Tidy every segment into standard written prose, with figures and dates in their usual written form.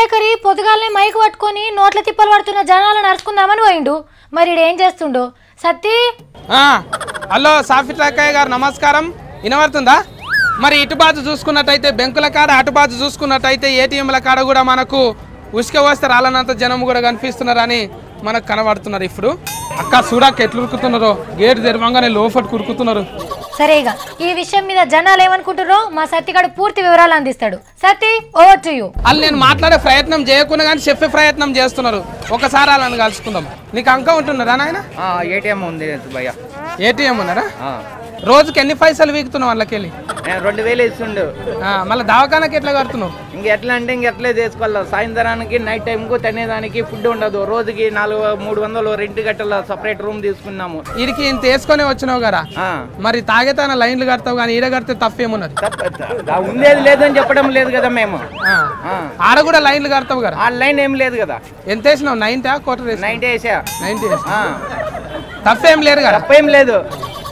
విలేకరి పొద్దుగాలనే మైకు పట్టుకొని నోట్ల తిప్పలు పడుతున్న జనాలను నడుచుకుందామని పోయిండు. మరి ఏం చేస్తుండో సత్తి. హలో సాఫిట్ అక్కయ్య గారు నమస్కారం, వినబడుతుందా? మరి ఇటు బాజు చూసుకున్నట్టయితే బెంకుల కాడ, అటు బాజు చూసుకున్నట్టయితే ఏటీఎంల కాడ కూడా మనకు ఉసుక వస్తే రాలనంత జనం కూడా కనిపిస్తున్నారని మనకు కనబడుతున్నారు. ఇప్పుడు అక్క చూడాక ఎట్లు ఉరుకుతున్నారో, గేటు తెరవంగానే లోపట్ కురుకుతున్నారు. సరేగా ఈ విషయం మీద జనాలు ఏమనుకుంటారో మా సత్తిగాడు పూర్తి వివరాలు అందిస్తాడు. Satti, over to you. వాళ్ళు నేను మాట్లాడే ప్రయత్నం చేయకుండా కానీ చెప్పే ప్రయత్నం చేస్తున్నారు. ఒకసారి వాళ్ళని కలుసుకుందాం. నీకు అంక ఉంటున్నారా నాయన? ఏటీఎం ఉంది భయ్యా. ఏటీఎం ఉన్నారా? రోజుకి ఎన్ని పైసలు వీకుతున్నావు వాళ్ళకెళ్ళి? 2000 ఇస్తుండు. మళ్ళీ దవాఖానకి ఎట్లా కడుతున్నావు? ఎట్లా అంటే ఎట్లే చేసుకోవాలి. సాయంత్రానికి నైట్ టైంకు తినేదానికి ఫుడ్ ఉండదు. రోజుకి 300 రెంట్ గట్టల సపరేట్ రూమ్ తీసుకున్నాము. వీడికి ఇంత వేసుకొని వచ్చినావు కదా, మరి తాగేతాన లైన్లు కడతావు కానీ ఈడ కడితే తప్పేమున్నది? ఉండేది లేదని చెప్పడం లేదు కదా మేము. ఆడ కూడా లైన్లు కడతావు కదా? ఆ లైన్ ఏం లేదు కదా. ఎంత వేసినావు? 90 కోట 90 వేసా. 90 తప్పేం లేదు కదా? తప్పేం లేదు.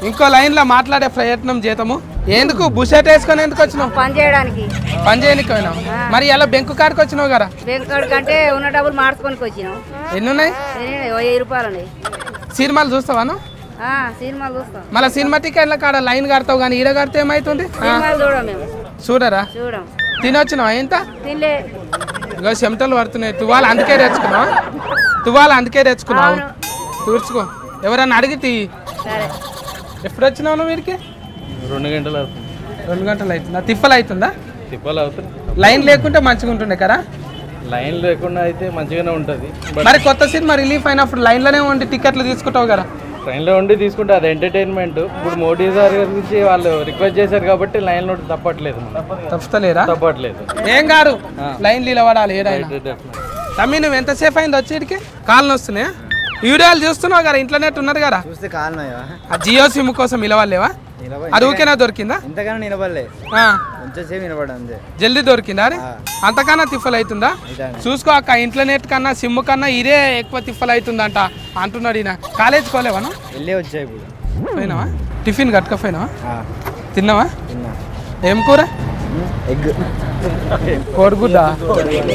ఇంకో లైన్ లో మాట్లాడే ప్రయత్నం చేద్దాము. ఎందుకు బుషెట్ వేసుకొని ఎందుకు వచ్చినావు? పని చేయడానికి. పని చేయడానికి పోయినావు. మరి ఇలా బెంకు కాడికి వచ్చినావు కదా? బెంకు కాడికి అంటే ఉన్న డబ్బులు మార్చుకొని వచ్చినాం. ఎన్ని ఉన్నాయి? 1000 రూపాయలు ఉన్నాయి. సినిమాలు చూస్తావాను? సినిమాలు చూస్తాం. మళ్ళీ సినిమా టికెట్ల కాడ లైన్ కడతావు కానీ ఈడ కడితే ఏమైతుంది? చూడం మేము. చూడరా? చూడం. తినొచ్చినావా? ఎంత తినలే. ఇగో చెమటలు పడుతున్నాయి. తువాలు అందుకే తెచ్చుకున్నావా? తువాలు అందుకే తెచ్చుకున్నావు. తూర్చుకో. ఎవరన్నా అడిగితే ఎప్పుడు వచ్చినావు నువ్వు వీరికి? 2 గంటలు అవుతుంది. 2 గంటలు అవుతుందా? తిప్పలు అవుతుందా? తిప్పలు అవుతుంది. లైన్ లేకుంటే మంచిగా ఉంటుండే కదా? లైన్ లేకుండా అయితే మంచిగానే ఉంటుంది. మరి కొత్త సినిమా రిలీఫ్ అయినప్పుడు లైన్లోనే ఉండి టికెట్లు తీసుకుంటావు కదా? ట్రైన్లో ఉండి తీసుకుంటే అది ఎంటర్టైన్మెంట్. ఇప్పుడు మోడీ సార్ గురించి వాళ్ళు రిక్వెస్ట్ చేశారు కాబట్టి లైన్లో తప్పట్లేదు. తప్పలేరా? తప్పట్లేదు. ఏం గారు లైన్లు నిలబడాలి ఏదైనా. తమ్మి నువ్వు ఎంతసేపు అయింది వచ్చేటికి? కాళ్ళు వస్తున్నాయా? వీడియోలు చూస్తున్నావు కదా, ఇంట్లోనే ఉన్నారు కదా? చూస్తే కాలనాయా? ఆ జియో సిమ్ కోసం నిలవలేవా? అది ఊకేనా దొరికిందా? ఇంతకన్నా నిలబడలే. కొంచెంసేపు నిలబడండి. జల్దీ దొరికిందా? అంతకన్నా తిప్పలు అవుతుందా? చూసుకో అక్క, ఇంటర్నెట్ కన్నా సిమ్ కన్నా ఇదే ఎక్కువ తిప్పలు అవుతుందంట అంటున్నాడు ఈయన. కాలేజ్ పోలేవా? వెళ్ళే వచ్చాయి ఇప్పుడు. పోయినావా? టిఫిన్ కట్టుకపోయినావా? తిన్నావా? ఏం కూర? ఎగ్. కోడిగుడ్డ.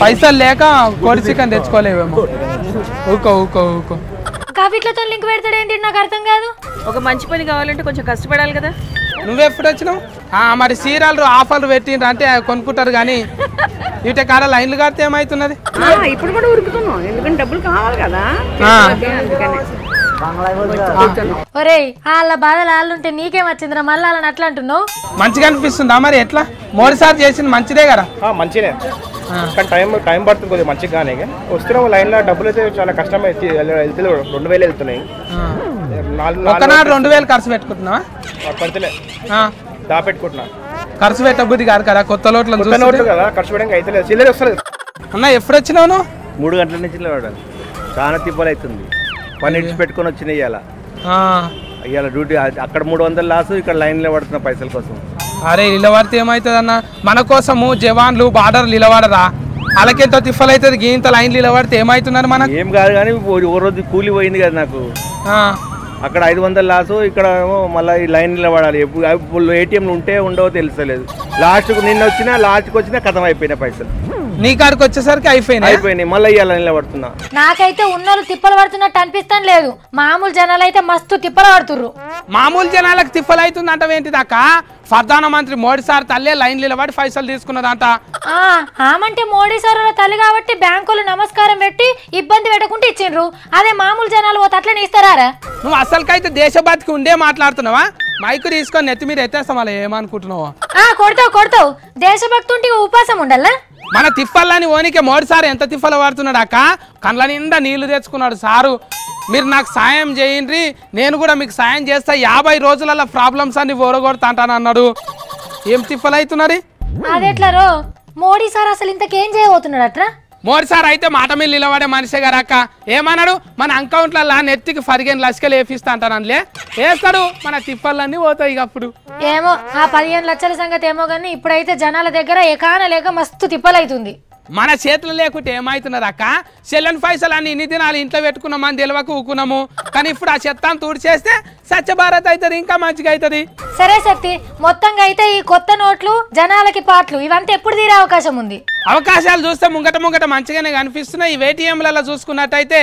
పైసలు లేక కోడి చికెన్ తెచ్చుకోలేవేమో. ఊకో ఊకో ఊకో. కవిట్లతో లింక్ పెడతాడేంటి నాకు అర్థం కాదు. ఒక మంచి పని కావాలంటే కొంచెం కష్టపడాలి కదా. నువ్వెప్పుడు వచ్చినావు? మరి సీరియల్ ఆఫర్లు పెట్టిండ్రు అంటే కొనుక్కుంటారు కానీ ఇటే కాడ లైన్లు కడితే ఏమవుతున్నది? ఇప్పుడు కూడా ఉరుకుతున్నాం ఎందుకంటే డబ్బులు కావాలి కదా. ఒరే వాళ్ళ బాధలు వాళ్ళుంటే నీకేం వచ్చిందిరా? మళ్ళీ వాళ్ళని అట్లా అంటున్నావు? మంచిగా అనిపిస్తుందా? మరి ఎట్లా? మోడీ సార్ చేసింది మంచిదే కదా? మంచిదే, కానీ టైం పడుతుంది కొద్దిగా మంచిగానే. వస్తున్నాము లైన్లో డబ్బులు అయితే చాలా కష్టం. 2000 వెళ్తున్నాయి. ఒకనాడు 2000 ఖర్చు పెట్టుకుంటున్నావా? పడితేలే దాపెట్టుకుంటున్నా. ఖర్చు పెట్టబుద్ధి కాదు కదా కొత్త నోట్లు కదా, ఖర్చు పెట్టడానికి అయితే లేదు. చిల్లర వస్తలేదు. అన్న ఎప్పుడు వచ్చినావు నువ్వు? 3 గంటల నుంచి నిలబడాలి. చాలా తిప్పలు అవుతుంది. పని ఇచ్చి పెట్టుకొని వచ్చినాయి ఇవాళ డ్యూటీ. అక్కడ 300 లాసు, ఇక్కడ లైన్లో పడుతున్న పైసల కోసం. అరే నిలబడితే ఏమవుతుంది అన్న? మన కోసము జవాన్లు బార్డర్ నిలబడరా? అలాకెంతో తిప్పలు అవుతుంది. గీంత లైన్ నిలబడితే ఏమవుతున్నారు? మనకు ఏం కాదు కానీ ఓ రోజు కూలి పోయింది కదా నాకు. అక్కడ 500 లాసు, ఇక్కడ మళ్ళీ ఈ లైన్ నిలబడాలి. ఎప్పుడు ఏటీఎంలు ఉంటే ఉండవో తెలుస్తలేదు. నిన్న లాస్ట్కి వచ్చినా కథం అయిపోయినాయి పైసలు. నీ కాడికి వచ్చేసరికి అయిపోయినాయి. మళ్ళీ ఇవాళ నిలబడుతున్నా. నాకైతే ఉన్నోళ్ళు తిప్పలు పడుతున్నట్టు అనిపిస్తాను లేదు. మామూలు జనాలు అయితే మస్తు తిప్పలు పడుతుర్రు. మామూలు జనాలకు తిప్పలు అవుతుంది అంటవేంటి దాకా? ప్రధానమంత్రి మోడీ సార్ తల్లే లైన్ నిలబడి పైసలు తీసుకున్నదంట. ఆమంటే మోడీ సార్ తల్లి కాబట్టి బ్యాంకులు నమస్కారం పెట్టి ఇబ్బంది పెట్టకుండా ఇచ్చిండ్రు. అదే మామూలు జనాలు పోతే అట్లనే ఇస్తారా? నువ్వు అసలుకైతే దేశభక్తికి ఉండే మాట్లాడుతున్నావా? మైకు తీసుకొని నెత్తి మీద ఎత్తేస్తాం. అలా ఏమనుకుంటున్నావా? కొడతావు. దేశభక్తి ఉంటే ఉపాసం ఉండాలా? మన తిప్పల్లని ఓనికే మోడీ సార్ ఎంత తిప్పలు పడుతున్నాడు అక్క. కళ్ళ నిండా నీళ్లు తెచ్చుకున్నాడు సారు. మీరు నాకు సాయం చేయండి, నేను కూడా మీకు సాయం చేస్తా. 50 రోజులలో ప్రాబ్లమ్స్ అన్ని ఓరగొడతా అంటానన్నాడు. ఏం తిప్పలు అవుతున్నది? అదెట్లరో మోడీ సార్ అసలు ఇంతకేం చేయబోతున్నాడు అట్రా? మోడీ సార్ అయితే మాట మీద నిలబడే మనిషే గారు అక్క. ఏమన్నాడు? మన అకౌంట్లలో నెత్తికి 15 లక్షలు వేపిస్తా అంటానలే. వేస్తాడు. మన తిప్పలన్నీ పోతాయి. అప్పుడు ఏమో ఆ 15 లక్షల సంగతి ఏమో కానీ ఇప్పుడైతే జనాల దగ్గర ఎకాన లేక మస్తు తిప్పలు అవుతుంది. మన చేతులు లేకుంటే ఏమవుతున్నది అక్క? చెల్లెని పైసలు అన్ని ఇన్ని దినాలు ఇంట్లో పెట్టుకున్నామని తెలియక ఊకున్నాము, కానీ ఇప్పుడు ఆ చెత్తాన్ని తుడిచేస్తే స్వచ్ఛ భారత్ అవుతుంది, ఇంకా మంచిగా అవుతుంది. సరే శక్తి, మొత్తంగా అయితే ఈ కొత్త నోట్లు జనాలకి పాటలు ఇవంతా ఎప్పుడు తీరే అవకాశం ఉంది? అవకాశాలు చూస్తే ముంగట మంచిగానే కనిపిస్తున్నాయి. ఈ ఏటీఎంలలో చూసుకున్నట్టయితే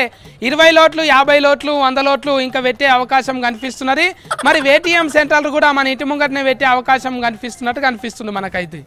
20 లోట్లు, 50 లోట్లు, 100 లోట్లు ఇంకా పెట్టే అవకాశం కనిపిస్తున్నది. మరి ఏటీఎం సెంటర్లు కూడా మన ఇంటి ముంగటనే పెట్టే అవకాశం కనిపిస్తున్నట్టు కనిపిస్తుంది మనకైతే.